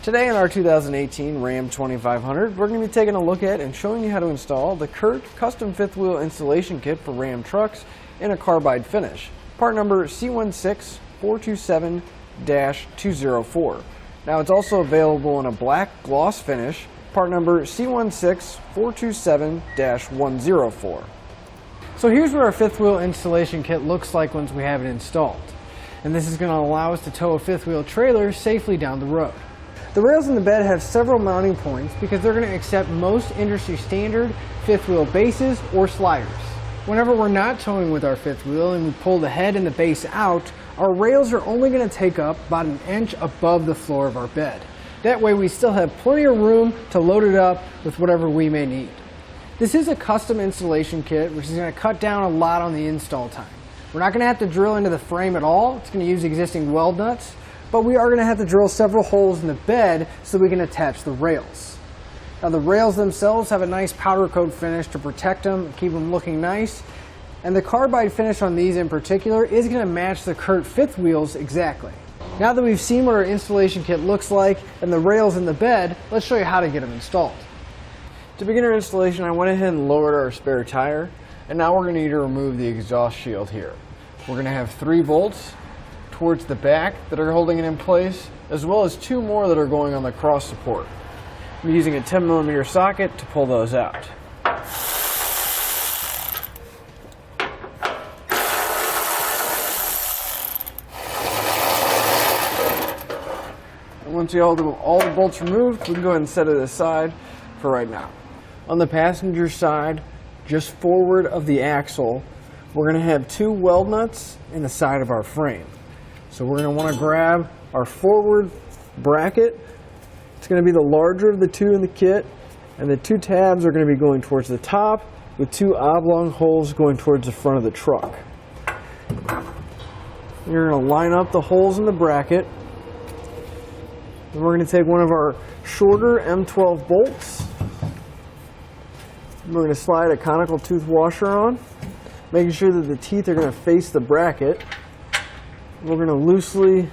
Today in our 2018 Ram 2500, we're going to be taking a look at and showing you how to install the Curt custom fifth wheel installation kit for Ram trucks in a carbide finish. Part number C16427-204. Now it's also available in a black gloss finish, part number C16427-104. So here's what our fifth wheel installation kit looks like once we have it installed. And this is going to allow us to tow a fifth wheel trailer safely down the road. The rails in the bed have several mounting points because they're going to accept most industry standard fifth wheel bases or sliders. Whenever we're not towing with our fifth wheel and we pull the head and the base out, our rails are only going to take up about an inch above the floor of our bed. That way we still have plenty of room to load it up with whatever we may need. This is a custom installation kit, which is going to cut down a lot on the install time. We're not going to have to drill into the frame at all. It's going to use existing weld nuts. But we are going to have to drill several holes in the bed so we can attach the rails. Now the rails themselves have a nice powder coat finish to protect them and keep them looking nice. And the carbide finish on these in particular is going to match the Curt fifth wheels exactly. Now that we've seen what our installation kit looks like and the rails in the bed, let's show you how to get them installed. To begin our installation, I went ahead and lowered our spare tire. And now we're going to need to remove the exhaust shield here. We're going to have 3 bolts towards the back that are holding it in place, as well as 2 more that are going on the cross support. I'm using a 10mm socket to pull those out. And once you have all the bolts removed, we can go ahead and set it aside for right now. On the passenger side, just forward of the axle, we're going to have 2 weld nuts in the side of our frame. So we're going to want to grab our forward bracket. It's going to be the larger of the 2 in the kit, and the 2 tabs are going to be going towards the top with 2 oblong holes going towards the front of the truck. You're going to line up the holes in the bracket. And we're going to take one of our shorter M12 bolts. We're going to slide a conical tooth washer on, making sure that the teeth are going to face the bracket. We're going to loosely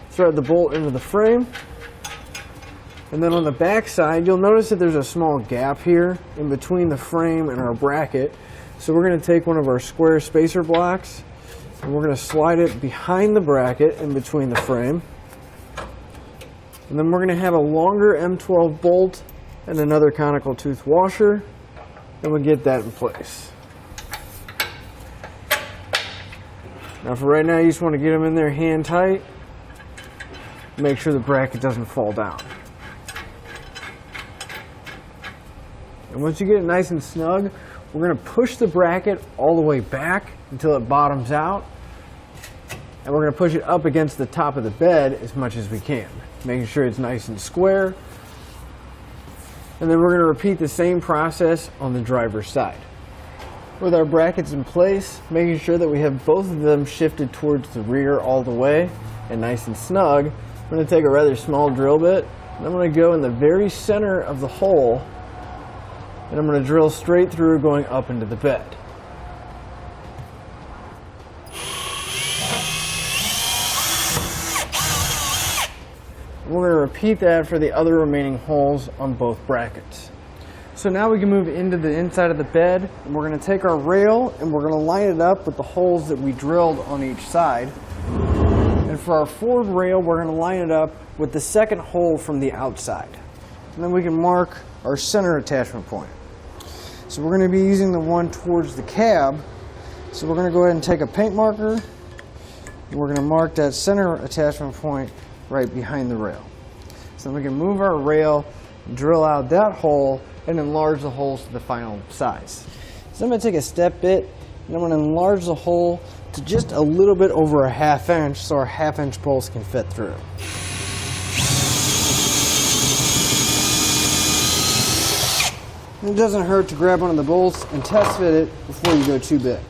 thread the bolt into the frame. And then on the back side, you'll notice that there's a small gap here in between the frame and our bracket. So we're going to take one of our square spacer blocks and we're going to slide it behind the bracket in between the frame. And then we're going to have a longer M12 bolt and another conical tooth washer, and we'll get that in place. Now for right now, you just want to get them in there hand tight. Make sure the bracket doesn't fall down. And once you get it nice and snug, we're going to push the bracket all the way back until it bottoms out. And we're going to push it up against the top of the bed as much as we can, making sure it's nice and square. And then we're going to repeat the same process on the driver's side. With our brackets in place, making sure that we have both of them shifted towards the rear all the way and nice and snug, I'm going to take a rather small drill bit and I'm going to go in the very center of the hole and I'm going to drill straight through going up into the bed. We're going to repeat that for the other remaining holes on both brackets. So now we can move into the inside of the bed, and we're going to take our rail and we're going to line it up with the holes that we drilled on each side. And for our forward rail, we're going to line it up with the second hole from the outside. And then we can mark our center attachment point. So we're going to be using the one towards the cab. So we're going to go ahead and take a paint marker, and we're going to mark that center attachment point right behind the rail. So we can move our rail, drill out that hole, and enlarge the holes to the final size. So I'm going to take a step bit and I'm going to enlarge the hole to just a little bit over a 1/2 inch so our 1/2 inch bolts can fit through. And it doesn't hurt to grab one of the bolts and test fit it before you go too big.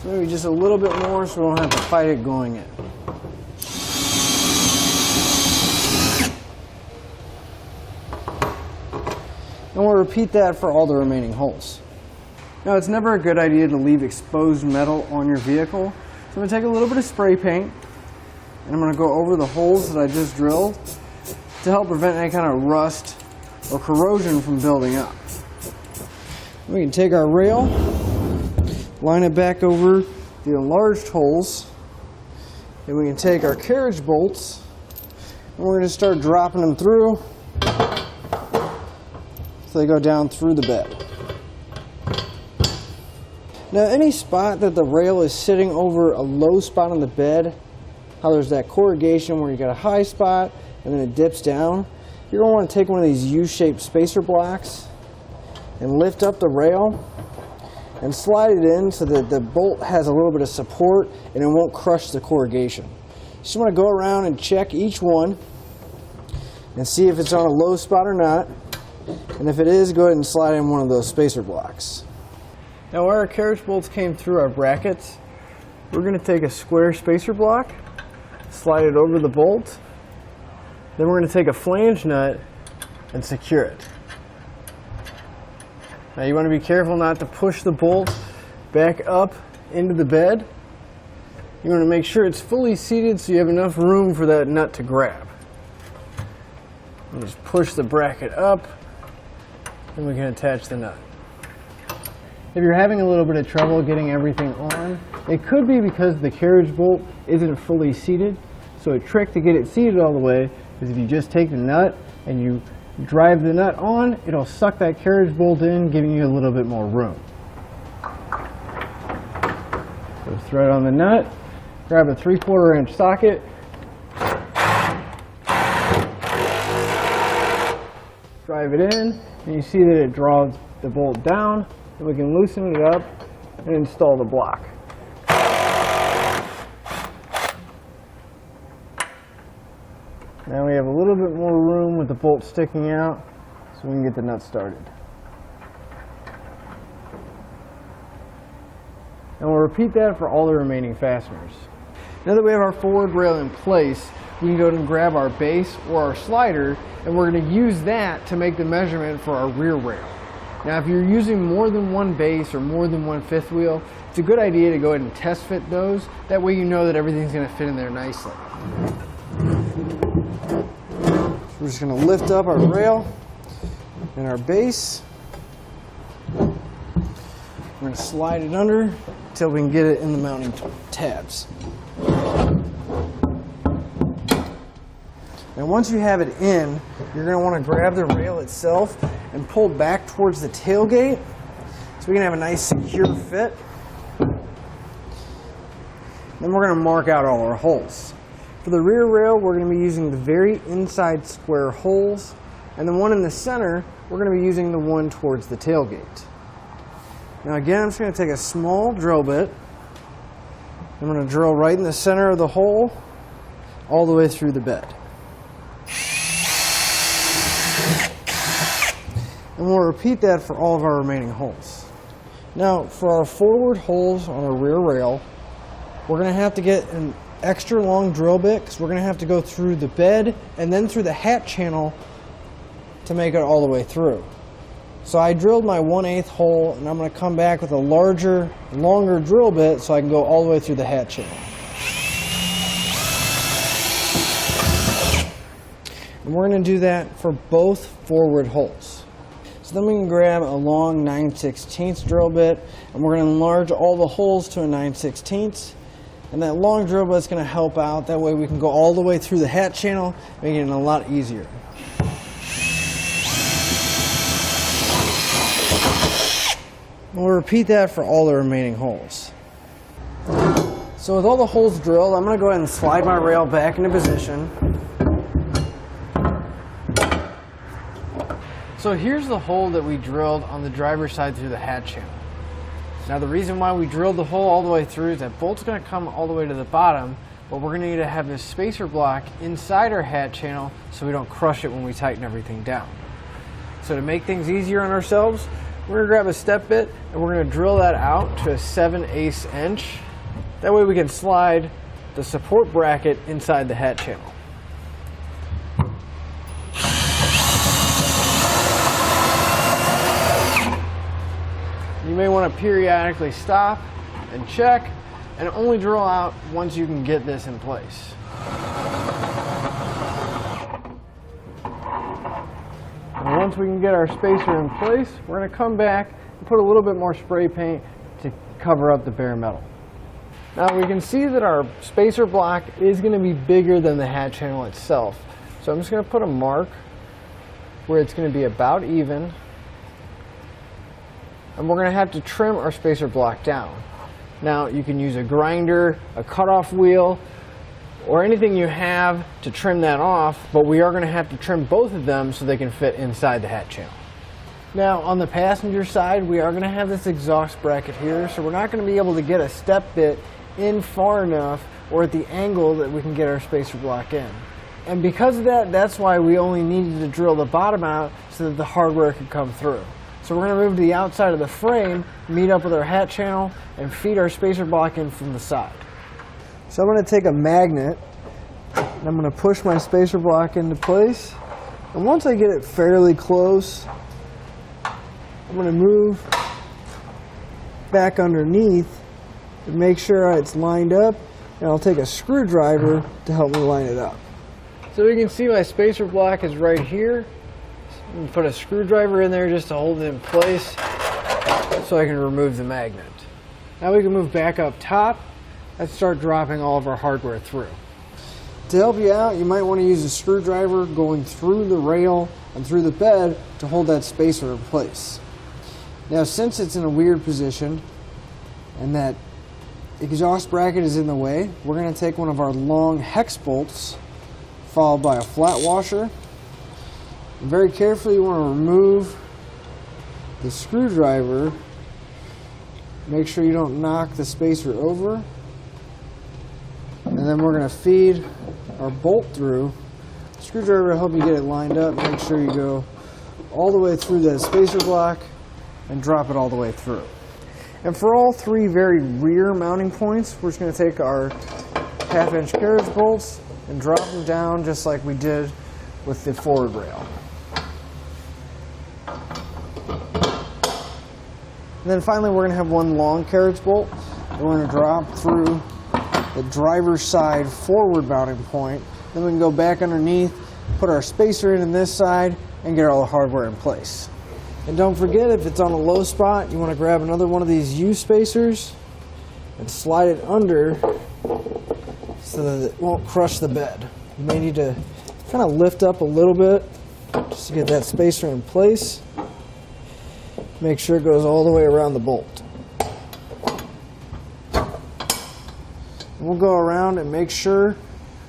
So maybe just a little bit more so we don't have to fight it going in. And we'll repeat that for all the remaining holes. Now it's never a good idea to leave exposed metal on your vehicle. So I'm going to take a little bit of spray paint and I'm going to go over the holes that I just drilled to help prevent any kind of rust or corrosion from building up. We can take our rail, line it back over the enlarged holes, and we can take our carriage bolts, and we're going to start dropping them through so they go down through the bed. Now, any spot that the rail is sitting over a low spot on the bed, how there's that corrugation where you got a high spot and then it dips down, you're going to want to take one of these U-shaped spacer blocks and lift up the rail and slide it in so that the bolt has a little bit of support and it won't crush the corrugation. You just want to go around and check each one and see if it's on a low spot or not. And if it is, go ahead and slide in one of those spacer blocks. Now, where our carriage bolts came through our brackets, we're going to take a square spacer block, slide it over the bolt, then we're going to take a flange nut and secure it. Now, you want to be careful not to push the bolt back up into the bed. You want to make sure it's fully seated so you have enough room for that nut to grab. And just push the bracket up, and we can attach the nut. If you're having a little bit of trouble getting everything on, it could be because the carriage bolt isn't fully seated. So a trick to get it seated all the way is if you just take the nut and you drive the nut on, it'll suck that carriage bolt in, giving you a little bit more room. So thread on the nut, grab a 3/4 inch socket, drive it in, and you see that it draws the bolt down, and we can loosen it up and install the block. Now we have a little bit more room with the bolt sticking out, so we can get the nut started. And we'll repeat that for all the remaining fasteners. Now that we have our forward rail in place, we can go ahead and grab our base or our slider, and we're going to use that to make the measurement for our rear rail. Now, if you're using more than one base or more than one fifth wheel, it's a good idea to go ahead and test fit those. That way you know that everything's going to fit in there nicely. We're just going to lift up our rail and our base. We're going to slide it under until we can get it in the mounting tabs. And once you have it in, you're going to want to grab the rail itself and pull back towards the tailgate so we can have a nice secure fit. Then we're going to mark out all our holes. For the rear rail, we're going to be using the very inside square holes, and the one in the center, we're going to be using the one towards the tailgate. Now again, I'm just going to take a small drill bit. I'm going to drill right in the center of the hole, all the way through the bed. And we'll repeat that for all of our remaining holes. Now, for our forward holes on our rear rail, we're going to have to get an extra long drill bit because we're going to have to go through the bed and then through the hat channel to make it all the way through. So I drilled my 1/8 hole, and I'm going to come back with a larger, longer drill bit so I can go all the way through the hat channel. And we're going to do that for both forward holes. So then we can grab a long 9/16 drill bit, and we're going to enlarge all the holes to a 9/16. And that long drill bit is going to help out. That way we can go all the way through the hat channel, making it a lot easier. And we'll repeat that for all the remaining holes. So with all the holes drilled, I'm going to go ahead and slide my rail back into position. So here's the hole that we drilled on the driver's side through the hat channel. Now the reason why we drilled the hole all the way through is that bolt's going to come all the way to the bottom, but we're going to need to have this spacer block inside our hat channel so we don't crush it when we tighten everything down. So to make things easier on ourselves, we're going to grab a step bit and we're going to drill that out to a 7/8 inch. That way we can slide the support bracket inside the hat channel. You may want to periodically stop and check, and only drill out once you can get this in place. once we can get our spacer in place, we're going to come back and put a little bit more spray paint to cover up the bare metal. Now we can see that our spacer block is going to be bigger than the hat channel itself. So I'm just going to put a mark where it's going to be about even. And we're going to have to trim our spacer block down. Now you can use a grinder, a cutoff wheel, or anything you have to trim that off, but we are going to have to trim both of them so they can fit inside the hat channel. Now on the passenger side, we are going to have this exhaust bracket here, so we're not going to be able to get a step bit in far enough or at the angle that we can get our spacer block in. And because of that, that's why we only needed to drill the bottom out so that the hardware could come through. So we're going to move to the outside of the frame, meet up with our hat channel, and feed our spacer block in from the side. So I'm going to take a magnet, and I'm going to push my spacer block into place. And once I get it fairly close, I'm going to move back underneath and make sure it's lined up, and I'll take a screwdriver to help me line it up. So we can see my spacer block is right here. And put a screwdriver in there just to hold it in place so I can remove the magnet. Now we can move back up top and start dropping all of our hardware through. To help you out, you might want to use a screwdriver going through the rail and through the bed to hold that spacer in place. Now since it's in a weird position and that exhaust bracket is in the way, we're going to take one of our long hex bolts followed by a flat washer. And very carefully you want to remove the screwdriver. Make sure you don't knock the spacer over. And then we're going to feed our bolt through. The screwdriver will help you get it lined up. Make sure you go all the way through that spacer block and drop it all the way through. And for all three very rear mounting points, we're just going to take our 1/2-inch carriage bolts and drop them down just like we did with the forward rail. And then finally we're going to have one long carriage bolt that we're going to drop through the driver's side forward mounting point. Then we can go back underneath, put our spacer in this side, and get all the hardware in place. And don't forget, if it's on a low spot, you want to grab another one of these U spacers and slide it under so that it won't crush the bed. You may need to kind of lift up a little bit just to get that spacer in place. Make sure it goes all the way around the bolt. And we'll go around and make sure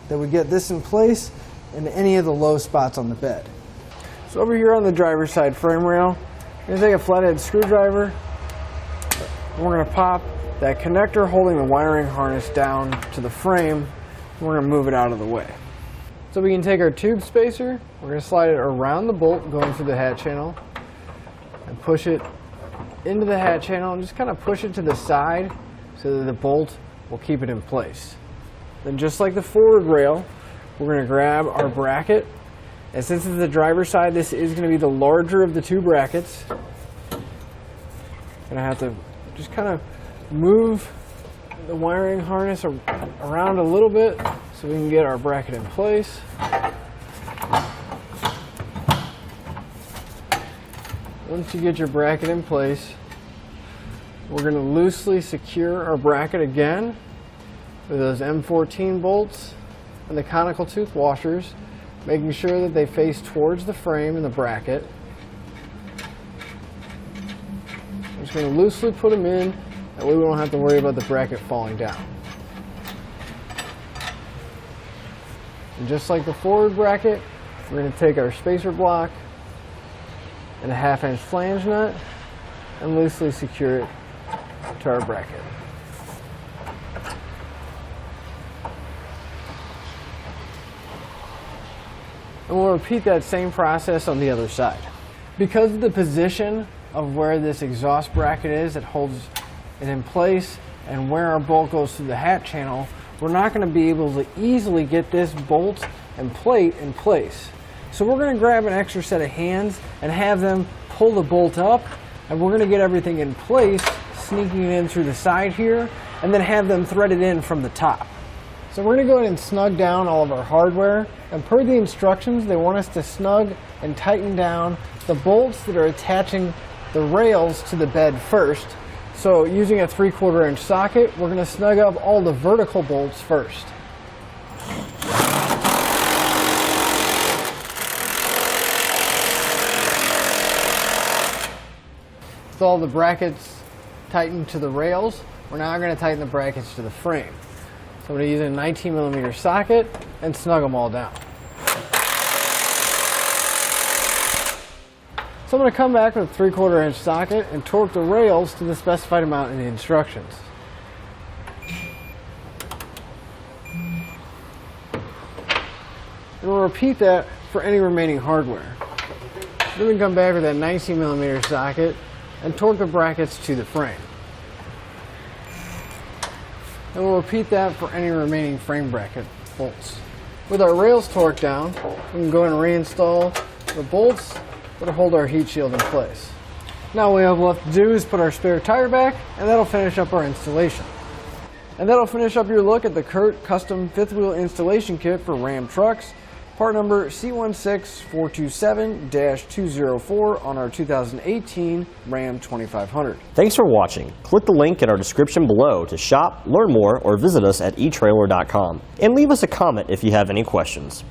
that we get this in place in any of the low spots on the bed. So over here on the driver's side frame rail, I'm going to take a flathead screwdriver, and we're going to pop that connector holding the wiring harness down to the frame, and we're going to move it out of the way. So we can take our tube spacer, we're going to slide it around the bolt going through the hat channel, and push it into the hat channel and just kind of push it to the side so that the bolt will keep it in place. Then just like the forward rail, we're going to grab our bracket, and since it's the driver's side, this is going to be the larger of the two brackets. Going to have to just kind of move the wiring harness around a little bit so we can get our bracket in place. Once you get your bracket in place, we're going to loosely secure our bracket again with those M14 bolts and the conical tooth washers, making sure that they face towards the frame and the bracket. I'm just going to loosely put them in, that way we don't have to worry about the bracket falling down. And just like the forward bracket, we're going to take our spacer block and a 1/2-inch flange nut and loosely secure it to our bracket. And we'll repeat that same process on the other side. Because of the position of where this exhaust bracket is, it holds it in place, and where our bolt goes through the hat channel, we're not going to be able to easily get this bolt and plate in place. So we're going to grab an extra set of hands and have them pull the bolt up, and we're going to get everything in place, sneaking it in through the side here, and then have them thread it in from the top. So we're going to go ahead and snug down all of our hardware, and per the instructions they want us to snug and tighten down the bolts that are attaching the rails to the bed first. So using a 3/4 inch socket, we're going to snug up all the vertical bolts first. With all the brackets tightened to the rails, we're now going to tighten the brackets to the frame. So I'm going to use a 19mm socket and snug them all down. So I'm going to come back with a 3/4 inch socket and torque the rails to the specified amount in the instructions. And we'll repeat that for any remaining hardware. Then we come back with that 19mm socket and torque the brackets to the frame. And we'll repeat that for any remaining frame bracket bolts. With our rails torqued down, we can go and reinstall the bolts that'll hold our heat shield in place. Now all we have left to do is put our spare tire back, and that'll finish up our installation. And that'll finish up your look at the Curt custom fifth wheel installation kit for Ram trucks. Part number C16427-204 on our 2018 Ram 2500. Thanks for watching. Click the link in our description below to shop, learn more, or visit us at etrailer.com. And leave us a comment if you have any questions.